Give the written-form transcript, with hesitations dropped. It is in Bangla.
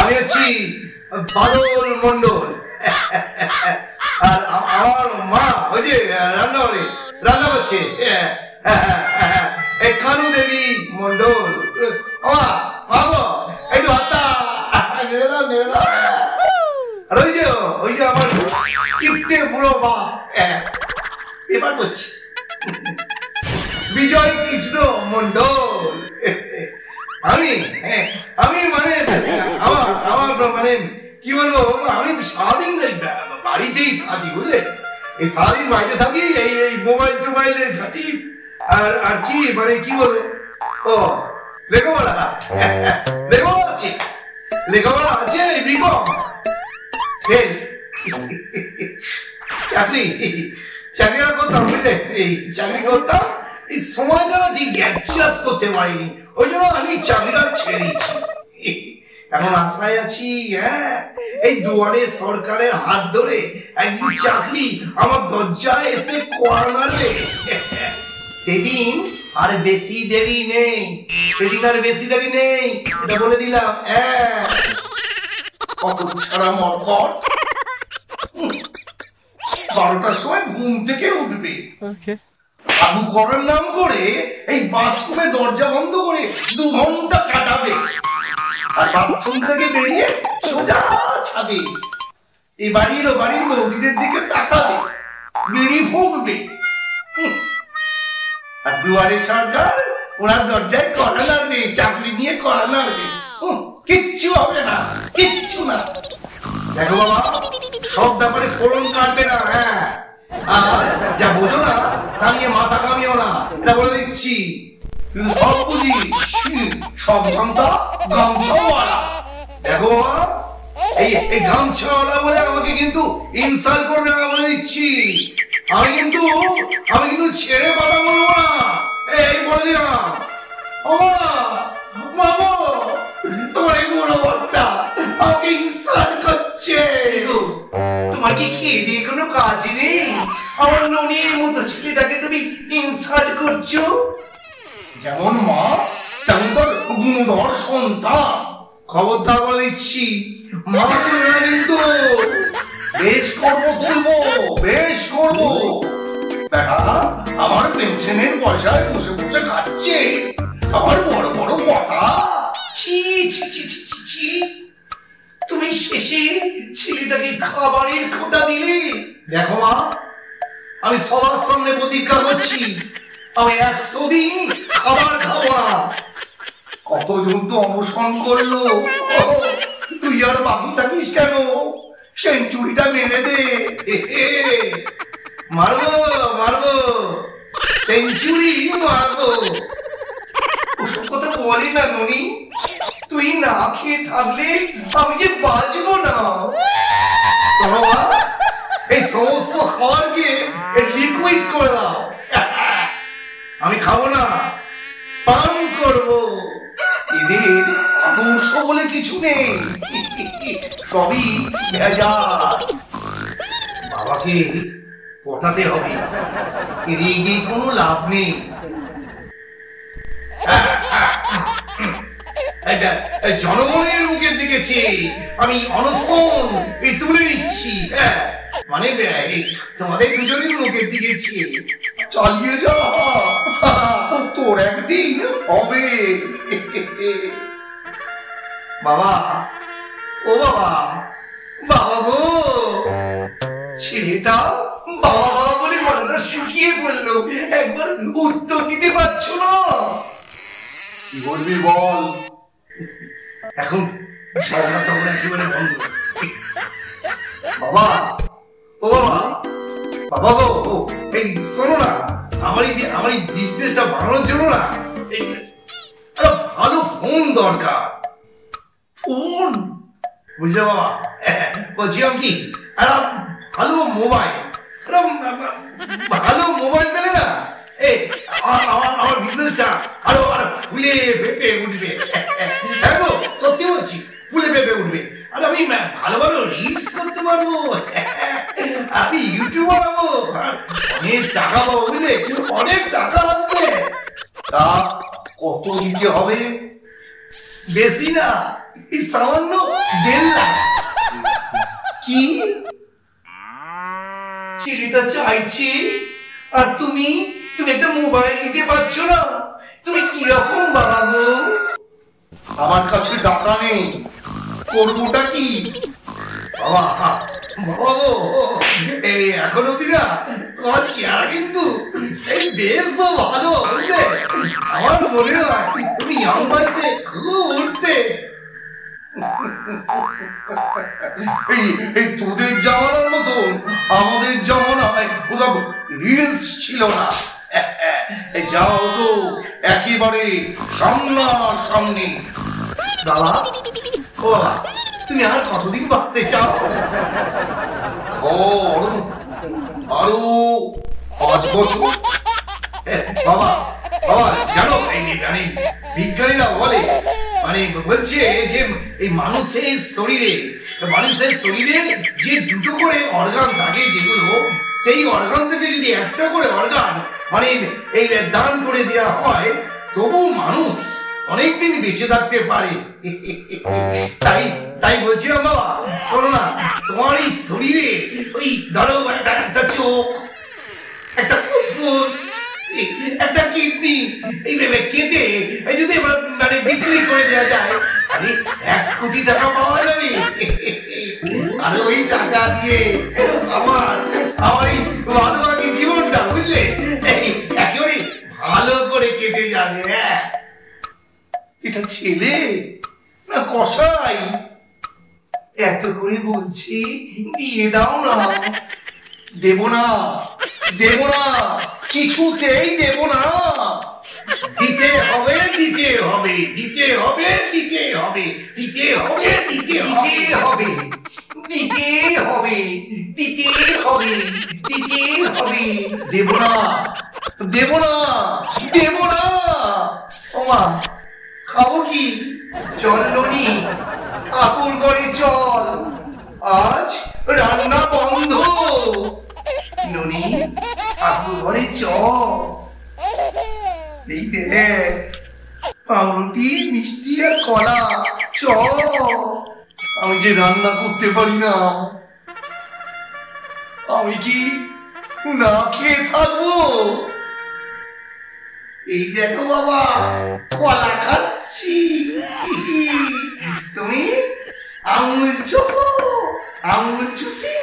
আমি আছি বাদল মন্ডল, আর আমার মা ওই যে রান্না করছে কানু দেবী মন্ডল। একটু হাতটা নেড়ে দাও নেড়ে দাও। আর ওই যে আমার কিপ্টে বুড়ো মা পেপার করছে বিজয় কৃষ্ণ মন্ডল। আমি মানে আমার মানে কি বলবো, আমি সারাদিন বাড়িতেই থাকি বুঝলে। এই সারাদিন বাড়িতে থাকি, এই মোবাইল টোবাইলে ঘাটি আর কি মানে কি বলবো, ও লেখাপড়া আছে এই বিকম ফেল। চাকরিটা করতাম বুঝলে, এই চাকরি করতাম, এই সময়টা ঠিক অ্যাডজাস্ট করতে পারিনি, ওই জন্য আমি চাকরিটা ছেড়ে দিয়েছি। এখন আশায় আছি এই দুয়ারে সরকারের হাত ধরে একদিন চাকরি আমার দরজায় এসে কড়া মারবে। সেদিন আর বেশি দেরি নেই, এটা বলে দিলাম। কত ছাড়া মরকট 12টার সময় ঘুম থেকে উঠবে, আবু করার নাম করে এই বাথরুমে দরজা বন্ধ করে 2 ঘন্টা কাটাবে, আর বাথরুম থেকে বেরিয়ে সোজা ছাদে এই বাড়ির বৌদিদের দিকে তাকাবে, বিড়ি ফুঁকবে, আর দুয়ারে সরকার ওনার দরজায় কড়া নাড়বে, চাকরি নিয়ে কড়া নাড়বে। কিচ্ছু হবে না, কিচ্ছু না। দেখো বাবা, সব ব্যাপারে ফোড়ন কাটবে না, আর যা বোঝো না তা নিয়ে মাথা কামিও না, এটা বলে দিচ্ছি। সব বুঝি, সব গামছাওয়ালা। দেখো এই গামছাওয়ালা বলে আমাকে কিন্তু ইনসাল্ট করবে না, বলে দিচ্ছি। আমি কিন্তু ছেড়ে কথা বলবো না, এই বলে দিলাম। মামা তোমার এই বড় বড়টা আমাকে ইনসাল্ট করছে। তোমার কি খেয়ে দিয়ে কোনো কাজ নেই? আমার ননির মতো ছেলেটাকে তুমি ইনসাল্ট করছো। যেমন মা তেমন তোর গুণধর সন্তান। খবরদার বলে দিচ্ছি, মা তুলবে না কিন্তু। বেশ করবো। বেটা আমার পেনশনের পয়সায় বসে বসে খাচ্ছে, আমার বড় বড় কথা। ছি, তুমি শেষে ছেলেটাকে খাবারের খোঁটা দিলে। দেখো মা, আমি সবার সামনে প্রতিজ্ঞা করছি, আমি 100 দিন খাবার খাবো না। কতজন তো অনশন করলো, তুই আর বাকি থাকিস কেন? সেঞ্চুরিটা মেরে দে। মারবো সেঞ্চুরি মারবো। ওসব কথা বলি না ননি, তুই না খেয়ে থাকলে আমি যে বাঁচবো না। এই সমস্ত খাবারকে লিকুইড করে দাও। আমি খাবো না, পান করবো। এদের আদর্শ বলে কিছু নেই, সবই ভেজাল। বাবাকে পটাতে হবে, রেগে কোনো লাভ নেই। জনগণের মুখের দিকে আমি অনশন তুলে নিচ্ছি, মানে তোমাদের দুজনের মুখের দিকে চালিয়ে যা, তোর একদিন হবে। বাবা, ও বাবা গো, ছেলেটা বাবা বলে গলাটা শুকিয়ে পড়লো, একবার উত্তর দিতে পারছো না। কি বলবি বল? এখন ঝগড়া একেবারে বন্ধ। বাবা, ও বাবা গো, এই শোনো না, আমার এই বিজনেসটা বাড়ানোর জন্য না একটা ভালো ফোন দরকার। ফোন বুঝলে বাবা, বলছিলাম কি একটা ভালো মোবাইল পেলে না আমার বিজনেসটা আরো ফুলে ফেপে উঠবে। সত্যি বলছি, ফুলে ফেপে উঠবে। আর আমি ভালো রিলস করতে পারবো, আমি ইউটিউব বানাবো, অনেক টাকা পাবো, বুঝলে, অনেক টাকা আসবে। তা কত দিতে হবে? বেশি না, এই সামান্য কি ছেলেটা চাইছে আর তুমি তুমি একটা মোবাইল দিতে পারছো না? তুমি কিরকম বাবা গো? আমার কাছে টাকা নেই, করবোটা কি? বাবা বাবা গো, এই এখন অব্দি না তোমার চেহারা কিন্তু এই বেশ তো ভালো, বুঝলে? আমার মনে হয় তুমি ইয়ং বয়সে খুব উঠতে। এই তোদের জামানার মতন আমাদের জামানায় ওসব রিলস ছিল না। যাও তো একেবারে সামনাসামনি। বাবা ও বাবা, তুমি আর কতদিন বাঁচতে চাও? ও আরো 5 বছর। বাবা বাবা জানো, বিজ্ঞানীরা বলে মানে বলছে যে এই মানুষের শরীরে যে দুটো করে অর্গান থাকে, যেগুলো সেই অর্গান থেকে যদি একটা করে অর্গান মানে এই দান করে দেওয়া হয়, তবু মানুষ অনেকদিন বেঁচে থাকতে পারে। তাই বলছিলাম বাবা, শোনো না, তোমার এই শরীরে ওই ধরো একটা চোখ, একটা ফুসফুস, একটা কিডনি এইভাবে কেটে যদি মানে বিক্রি করে দেওয়া যায়, আরে 1 কোটি টাকা পাওয়া যাবে। আর ওই টাকা দিয়ে আমার এই বাদবাকি জীবনটা, বুঝলে, একেবারে ভালো করে কেটে যাবে। এটা ছেলে না কসাই? এত করে বলছি, দিয়ে দাও না। দেব না, কিছুতেই দেব না। দিতে হবে। দেব না। ওমা, খাবো কি? চল ননি, ঠাকুর ঘরে চল, আজ রান্না বন্ধ। ননি, ঠাকুর ঘরে চল। এই দেখ, পাউরুটি, মিষ্টি আর কলা। চল, আমি যে রান্না করতে পারি না, আমি কি না খেয়ে থাকবো? এই দেখো বাবা, কলা খাচ্ছি। তুমি আঙুল চুষো, আঙুল চুষি।